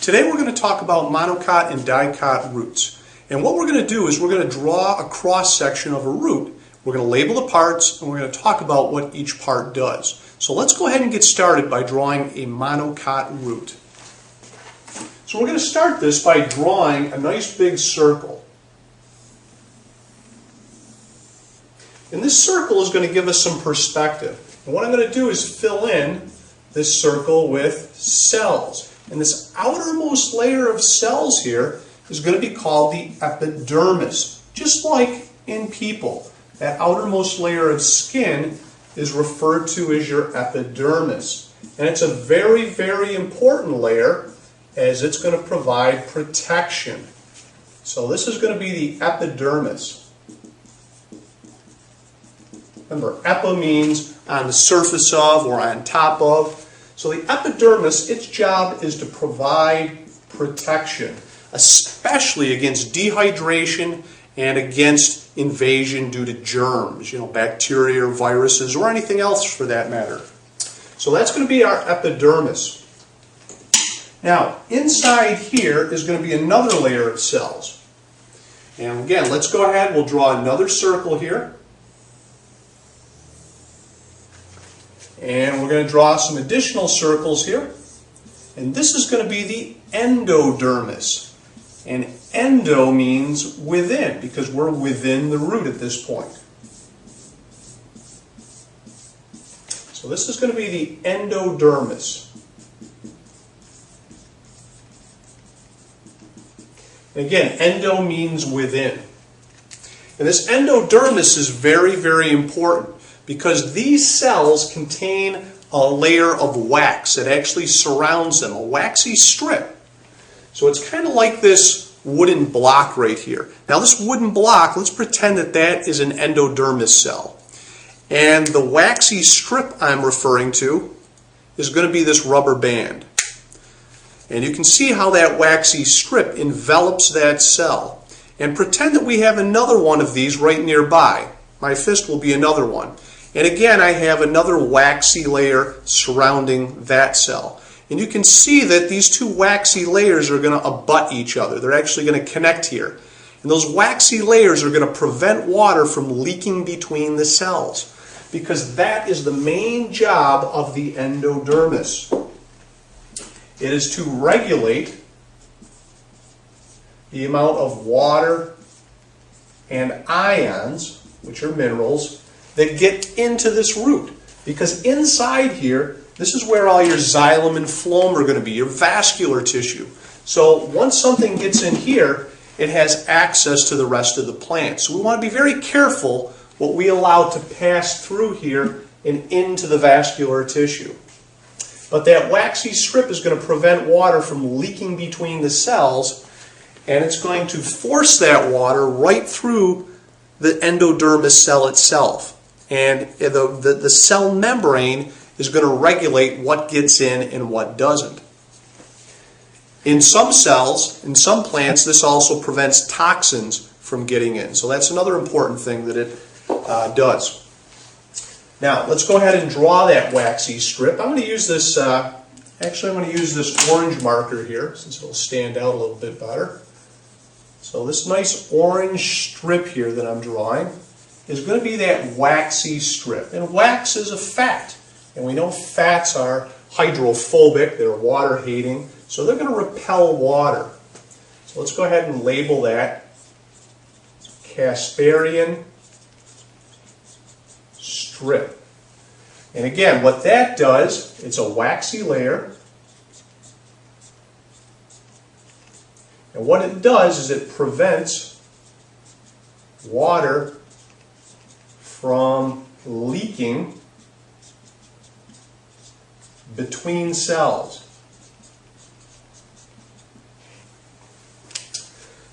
Today we're going to talk about monocot and dicot roots. And what we're going to do is we're going to draw a cross-section of a root. We're going to label the parts and we're going to talk about what each part does. So let's go ahead and get started by drawing a monocot root. So we're going to start this by drawing a nice big circle. And this circle is going to give us some perspective. And what I'm going to do is fill in this circle with cells. And this outermost layer of cells here is going to be called the epidermis. Just like in people, that outermost layer of skin is referred to as your epidermis. And it's a very, very important layer as it's going to provide protection. So this is going to be the epidermis. Remember, epi means on the surface of or on top of. So the epidermis, its job is to provide protection, especially against dehydration and against invasion due to germs, bacteria or viruses or anything else for that matter. So that's going to be our epidermis. Now, inside here is going to be another layer of cells. And again, let's go ahead, we'll draw another circle here. And we're going to draw some additional circles here. And this is going to be the endodermis. And endo means within, because we're within the root at this point. So this is going to be the endodermis. And again, endo means within. And this endodermis is very, very important, because these cells contain a layer of wax that actually surrounds them, a waxy strip. So it's kind of like this wooden block right here. Now this wooden block, let's pretend that that is an endodermis cell. And the waxy strip I'm referring to is going to be this rubber band. And you can see how that waxy strip envelops that cell. And pretend that we have another one of these right nearby. My fist will be another one. And again, I have another waxy layer surrounding that cell. And you can see that these two waxy layers are going to abut each other. They're actually going to connect here. And those waxy layers are going to prevent water from leaking between the cells, because that is the main job of the endodermis. It is to regulate the amount of water and ions, which are minerals, that get into this root. Because inside here, this is where all your xylem and phloem are going to be, your vascular tissue. So once something gets in here, it has access to the rest of the plant. So we want to be very careful what we allow to pass through here and into the vascular tissue. But that waxy strip is going to prevent water from leaking between the cells, and it's going to force that water right through the endodermis cell itself. And the cell membrane is going to regulate what gets in and what doesn't. In some cells, in some plants, this also prevents toxins from getting in. So that's another important thing that it does. Now, let's go ahead and draw that waxy strip. I'm going to use this, I'm going to use this orange marker here, since it'll stand out a little bit better. So this nice orange strip here that I'm drawing is going to be that waxy strip. And wax is a fat. And we know fats are hydrophobic, they're water-hating, so they're going to repel water. So let's go ahead and label that Casparian strip. And again, what that does, it's a waxy layer. And what it does is it prevents water from leaking between cells.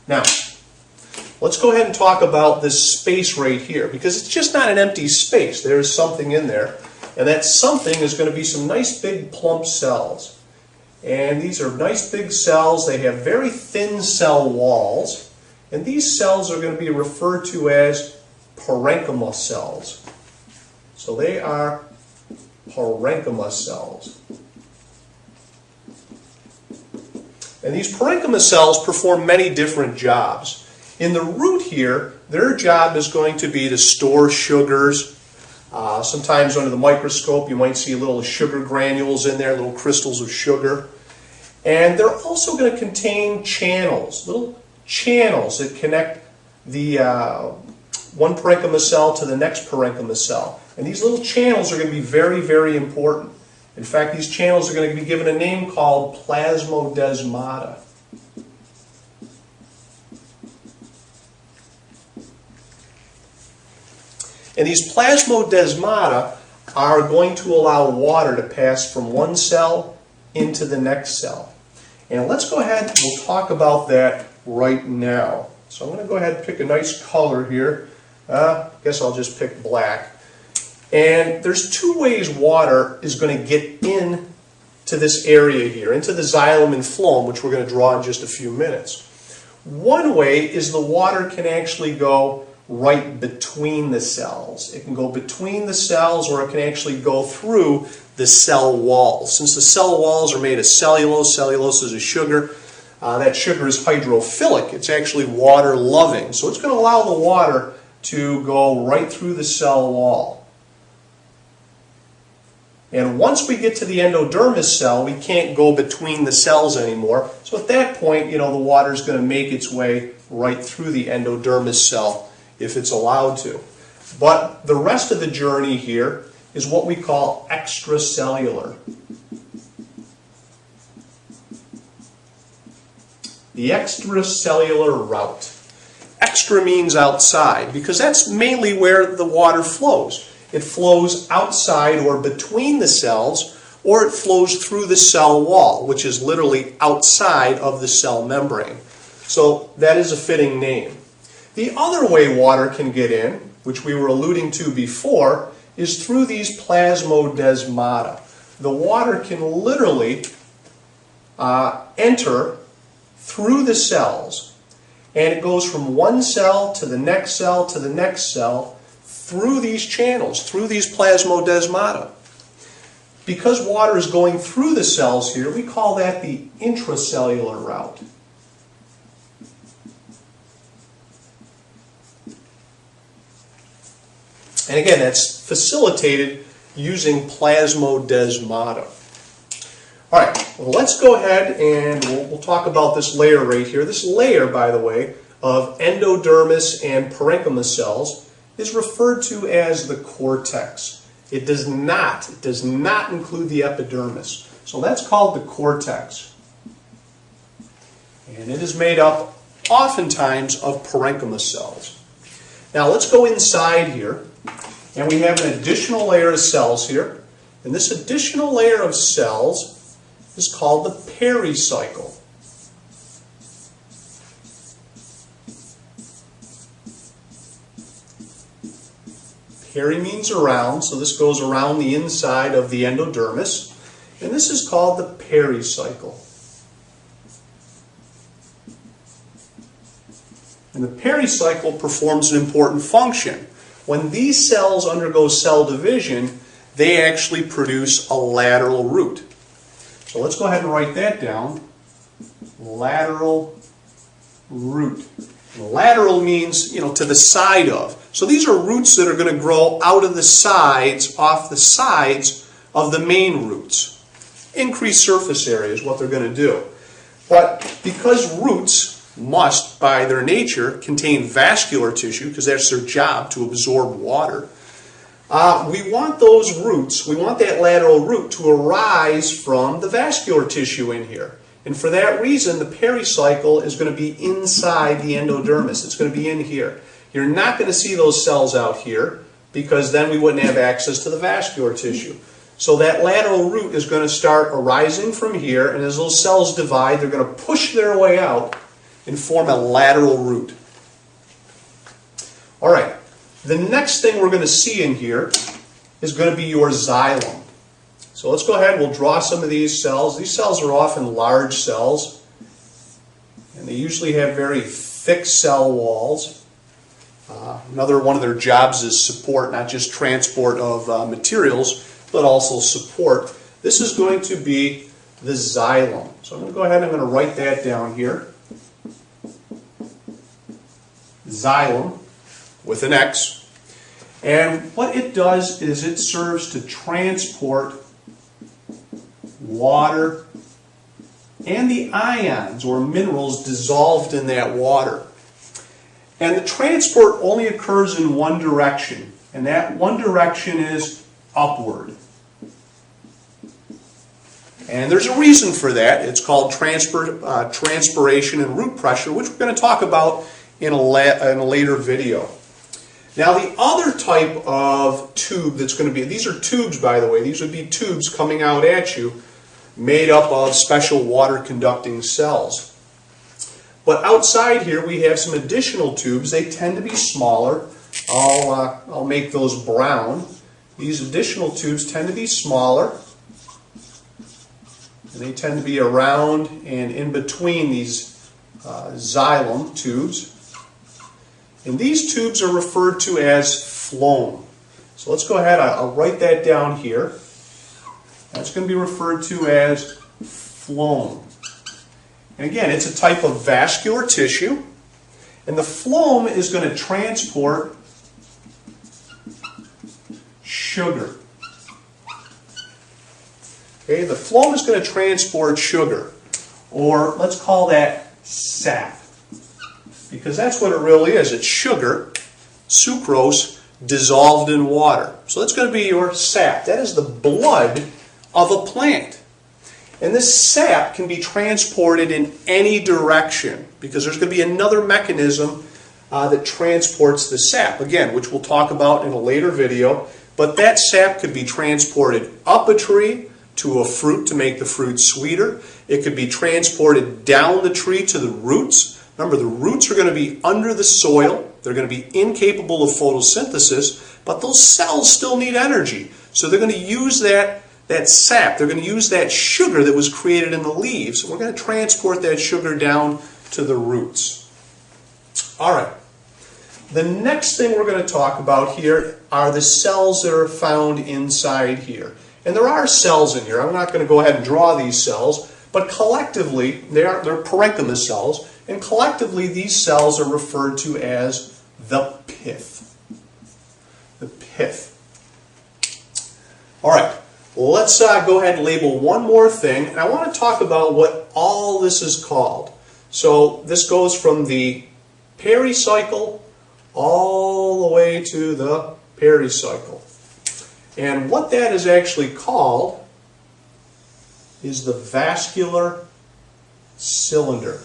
Now, let's go ahead and talk about this space right here, because it's just not an empty space. There's something in there, and that something is going to be some nice big plump cells. And these are nice big cells. They have very thin cell walls, and these cells are going to be referred to as parenchyma cells. So they are parenchyma cells. And these parenchyma cells perform many different jobs. In the root here, their job is going to be to store sugars. Sometimes under the microscope you might see little sugar granules in there, little crystals of sugar. And they're also going to contain channels, little channels that connect the one parenchyma cell to the next parenchyma cell. And these little channels are going to be very, very important. In fact, these channels are going to be given a name called plasmodesmata. And these plasmodesmata are going to allow water to pass from one cell into the next cell. And let's go ahead and we'll talk about that right now. So I'm going to go ahead and pick a nice color here. I guess I'll just pick black. And there's two ways water is going to get in to this area here, into the xylem and phloem, which we're going to draw in just a few minutes. One way is the water can actually go right between the cells. It can go between the cells, or it can actually go through the cell walls. Since the cell walls are made of cellulose, cellulose is a sugar, that sugar is hydrophilic. It's actually water-loving. So it's going to allow the water to go right through the cell wall. And once we get to the endodermis cell, we can't go between the cells anymore. So at that point, the water is going to make its way right through the endodermis cell if it's allowed to. But the rest of the journey here is what we call extracellular. The extracellular route. Extra means outside, because that's mainly where the water flows. It flows outside or between the cells, or it flows through the cell wall, which is literally outside of the cell membrane. So that is a fitting name. The other way water can get in, which we were alluding to before, is through these plasmodesmata. The water can literally enter through the cells, and it goes from one cell to the next cell to the next cell through these channels, through these plasmodesmata. Because water is going through the cells here, we call that the intracellular route. And again, that's facilitated using plasmodesmata. All right, well, let's go ahead and we'll talk about this layer right here. This layer, by the way, of endodermis and parenchyma cells is referred to as the cortex. It does not include the epidermis. So that's called the cortex. And it is made up oftentimes of parenchyma cells. Now let's go inside here, and we have an additional layer of cells here. And this additional layer of cells is called the pericycle. Peri means around, so this goes around the inside of the endodermis, and this is called the pericycle. And the pericycle performs an important function. When these cells undergo cell division, they actually produce a lateral root. So let's go ahead and write that down. Lateral root. Lateral means, to the side of. So these are roots that are going to grow out of the sides, off the sides of the main roots. Increased surface area is what they're going to do. But because roots must, by their nature, contain vascular tissue, because that's their job, to absorb water, we want those roots, we want that lateral root to arise from the vascular tissue in here. And for that reason, the pericycle is going to be inside the endodermis. It's going to be in here. You're not going to see those cells out here, because then we wouldn't have access to the vascular tissue. So that lateral root is going to start arising from here, and as those cells divide, they're going to push their way out and form a lateral root. All right, the next thing we're going to see in here is going to be your xylem. So let's go ahead and we'll draw some of these cells. These cells are often large cells, and they usually have very thick cell walls. Another one of their jobs is support, not just transport of materials, but also support. This is going to be the xylem. So I'm going to go ahead and I'm going to write that down here. Xylem with an X. And what it does is it serves to transport water and the ions or minerals dissolved in that water. And the transport only occurs in one direction, and that one direction is upward. And there's a reason for that. It's called transpiration and root pressure, which we're going to talk about in a later video. Now the other type of tube that's going to be, these are tubes by the way, these would be tubes coming out at you made up of special water conducting cells. But outside here we have some additional tubes. They tend to be smaller. I'll make those brown. These additional tubes tend to be smaller. And they tend to be around and in between these xylem tubes. And these tubes are referred to as phloem. So let's go ahead, I'll write that down here. That's going to be referred to as phloem. And again, it's a type of vascular tissue. And the phloem is going to transport sugar. Okay, the phloem is going to transport sugar, or let's call that sap, because that's what it really is. It's sugar, sucrose, dissolved in water. So that's going to be your sap. That is the blood of a plant. And this sap can be transported in any direction, because there's going to be another mechanism that transports the sap, again, which we'll talk about in a later video. But that sap could be transported up a tree to a fruit to make the fruit sweeter. It could be transported down the tree to the roots. Remember, the roots are going to be under the soil. They're going to be incapable of photosynthesis, but those cells still need energy. So they're going to use that sap. They're going to use that sugar that was created in the leaves. We're going to transport that sugar down to the roots. All right. The next thing we're going to talk about here are the cells that are found inside here. And there are cells in here. I'm not going to go ahead and draw these cells, but collectively, they're parenchyma cells, and collectively these cells are referred to as the pith. The pith. All right, well, let's go ahead and label one more thing, and I want to talk about what all this is called. So this goes from the pericycle all the way to the pericycle. And what that is actually called is the vascular cylinder.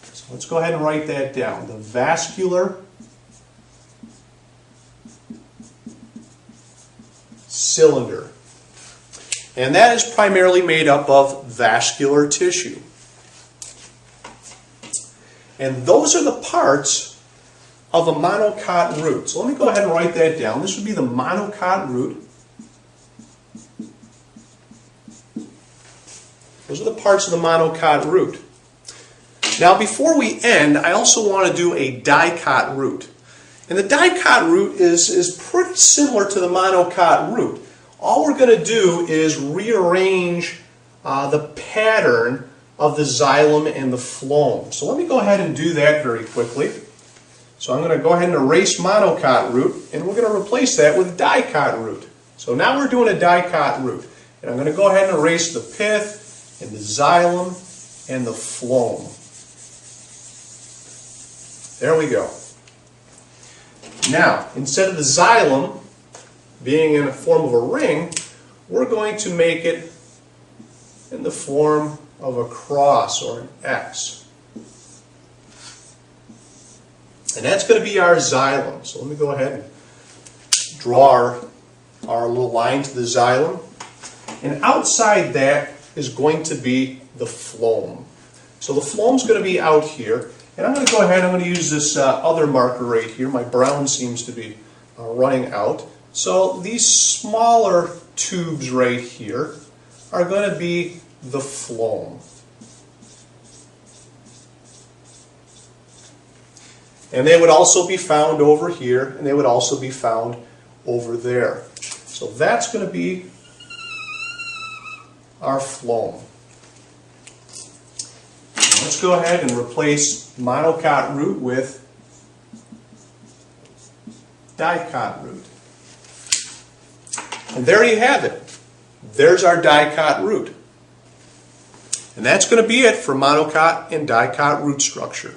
So let's go ahead and write that down. The vascular cylinder. And that is primarily made up of vascular tissue. And those are the parts of a monocot root. So let me go ahead and write that down. This would be the monocot root. Those are the parts of the monocot root. Now before we end, I also want to do a dicot root. And the dicot root is pretty similar to the monocot root. All we're going to do is rearrange the pattern of the xylem and the phloem. So let me go ahead and do that very quickly. So I'm going to go ahead and erase monocot root, and we're going to replace that with dicot root. So now we're doing a dicot root. And I'm going to go ahead and erase the pith, and the xylem, and the phloem. There we go. Now, instead of the xylem being in the form of a ring, we're going to make it in the form of a cross or an X. And that's going to be our xylem. So let me go ahead and draw our little line to the xylem. And outside that is going to be the phloem. So the phloem is going to be out here. And I'm going to go ahead and I'm going to use this other marker right here. My brown seems to be running out. So these smaller tubes right here are going to be the phloem. And they would also be found over here, and they would also be found over there. So that's going to be our phloem. Let's go ahead and replace monocot root with dicot root. And there you have it. There's our dicot root. And that's going to be it for monocot and dicot root structure.